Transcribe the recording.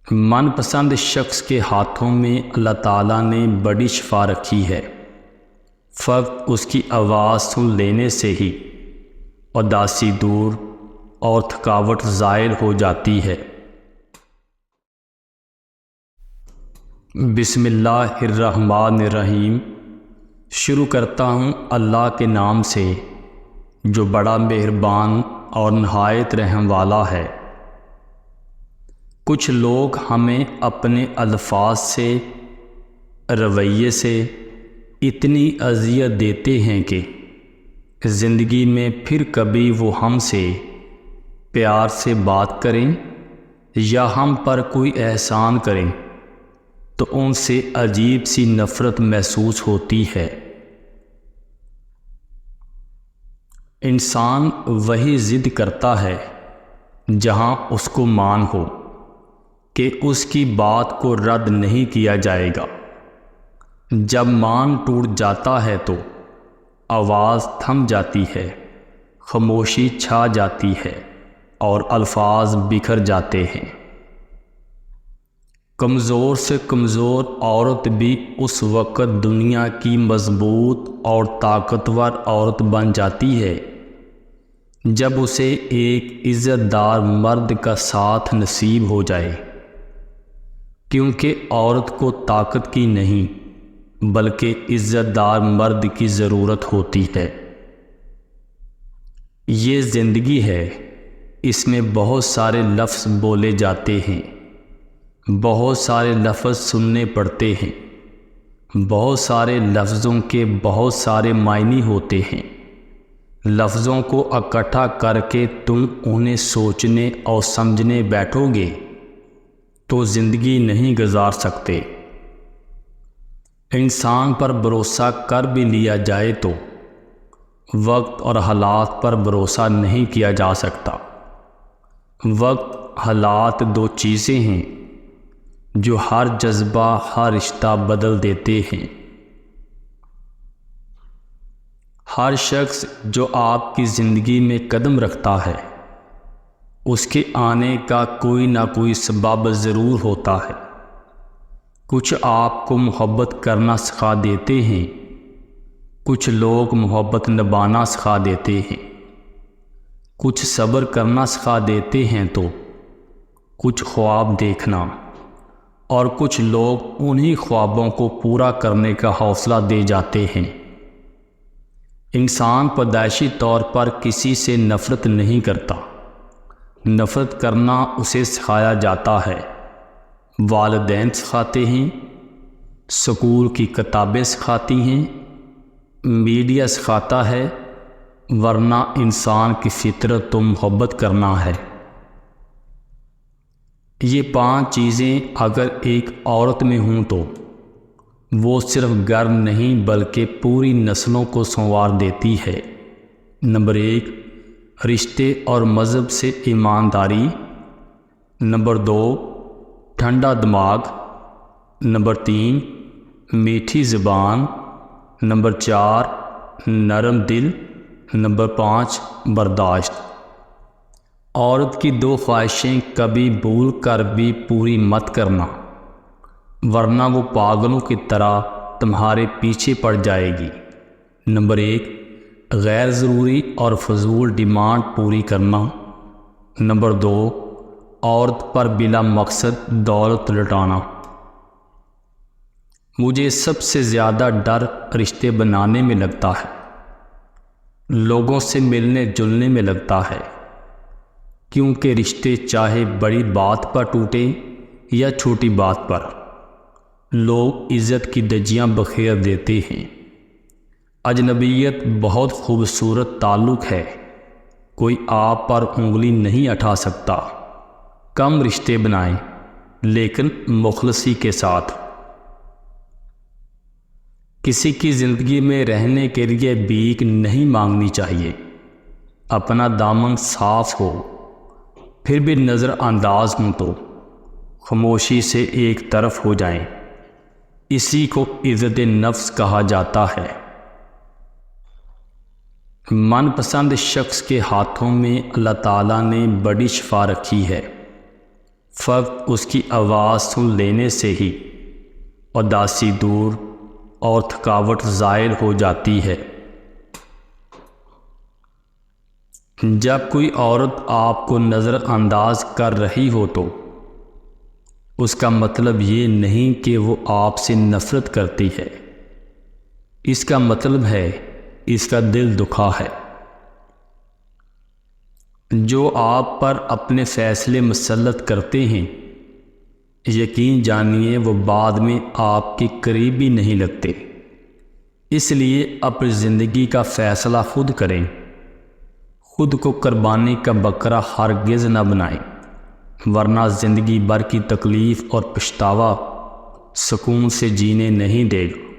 من پسند شخص کے ہاتھوں میں اللہ تعالیٰ نے بڑی شفا رکھی ہے۔ فقط اس کی آواز سن لینے سے ہی اداسی دور اور تھکاوٹ زائل ہو جاتی ہے۔ بسم اللہ الرحمن الرحیم۔ شروع کرتا ہوں اللہ کے نام سے جو بڑا مہربان اور نہایت رحم والا ہے۔ کچھ لوگ ہمیں اپنے الفاظ سے، رویے سے اتنی اذیت دیتے ہیں کہ زندگی میں پھر کبھی وہ ہم سے پیار سے بات کریں یا ہم پر کوئی احسان کریں تو ان سے عجیب سی نفرت محسوس ہوتی ہے۔ انسان وہی ضد کرتا ہے جہاں اس کو مان ہو کہ اس کی بات کو رد نہیں کیا جائے گا۔ جب مان ٹوٹ جاتا ہے تو آواز تھم جاتی ہے، خاموشی چھا جاتی ہے اور الفاظ بکھر جاتے ہیں۔ کمزور سے کمزور عورت بھی اس وقت دنیا کی مضبوط اور طاقتور عورت بن جاتی ہے جب اسے ایک عزت دار مرد کا ساتھ نصیب ہو جائے، کیونکہ عورت کو طاقت کی نہیں بلکہ عزت دار مرد کی ضرورت ہوتی ہے۔ یہ زندگی ہے، اس میں بہت سارے لفظ بولے جاتے ہیں، بہت سارے لفظ سننے پڑتے ہیں، بہت سارے لفظوں کے بہت سارے معنی ہوتے ہیں۔ لفظوں کو اکٹھا کر کے تم انہیں سوچنے اور سمجھنے بیٹھو گے تو زندگی نہیں گزار سکتے۔ انسان پر بھروسہ کر بھی لیا جائے تو وقت اور حالات پر بھروسہ نہیں کیا جا سکتا۔ وقت، حالات دو چیزیں ہیں جو ہر جذبہ، ہر رشتہ بدل دیتے ہیں۔ ہر شخص جو آپ کی زندگی میں قدم رکھتا ہے اس کے آنے کا کوئی نہ کوئی سبب ضرور ہوتا ہے۔ کچھ آپ کو محبت کرنا سکھا دیتے ہیں، کچھ لوگ محبت نبھانا سکھا دیتے ہیں، کچھ صبر کرنا سکھا دیتے ہیں تو کچھ خواب دیکھنا، اور کچھ لوگ انہی خوابوں کو پورا کرنے کا حوصلہ دے جاتے ہیں۔ انسان پیدائشی طور پر کسی سے نفرت نہیں کرتا، نفرت کرنا اسے سکھایا جاتا ہے۔ والدین سکھاتے ہیں، اسکول کی کتابیں سکھاتی ہیں، میڈیا سکھاتا ہے، ورنہ انسان کی فطرت تو محبت کرنا ہے۔ یہ 5 چیزیں اگر ایک عورت میں ہوں تو وہ صرف گھر نہیں بلکہ پوری نسلوں کو سنوار دیتی ہے۔ نمبر 1، رشتے اور مذہب سے ایمانداری۔ نمبر 2، ٹھنڈا دماغ۔ نمبر 3، میٹھی زبان۔ نمبر 4، نرم دل۔ نمبر 5، برداشت۔ عورت کی 2 خواہشیں کبھی بھول کر بھی پوری مت کرنا، ورنہ وہ پاگلوں کی طرح تمہارے پیچھے پڑ جائے گی۔ نمبر 1، غیر ضروری اور فضول ڈیمانڈ پوری کرنا۔ نمبر 2، عورت پر بلا مقصد دولت لٹانا۔ مجھے سب سے زیادہ ڈر رشتے بنانے میں لگتا ہے، لوگوں سے ملنے جلنے میں لگتا ہے، کیونکہ رشتے چاہے بڑی بات پر ٹوٹیں یا چھوٹی بات پر، لوگ عزت کی دھجیاں بکھیر دیتے ہیں۔ اجنبیت بہت خوبصورت تعلق ہے، کوئی آپ پر انگلی نہیں اٹھا سکتا۔ کم رشتے بنائیں لیکن مخلصی کے ساتھ۔ کسی کی زندگی میں رہنے کے لیے بھیک نہیں مانگنی چاہیے۔ اپنا دامن صاف ہو، پھر بھی نظر انداز ہوں تو خاموشی سے ایک طرف ہو جائیں، اسی کو عزت نفس کہا جاتا ہے۔ من پسند شخص کے ہاتھوں میں اللہ تعالیٰ نے بڑی شفا رکھی ہے۔ فقط اس کی آواز سن لینے سے ہی اداسی دور اور تھکاوٹ زائل ہو جاتی ہے۔ جب کوئی عورت آپ کو نظر انداز کر رہی ہو تو اس کا مطلب یہ نہیں کہ وہ آپ سے نفرت کرتی ہے، اس کا مطلب ہے اس کا دل دکھا ہے۔ جو آپ پر اپنے فیصلے مسلط کرتے ہیں، یقین جانیے وہ بعد میں آپ کے قریب بھی نہیں لگتے۔ اس لیے اپنی زندگی کا فیصلہ خود کریں، خود کو قربانی کا بکرا ہرگز نہ بنائیں، ورنہ زندگی بھر کی تکلیف اور پچھتاوا سکون سے جینے نہیں دے گا۔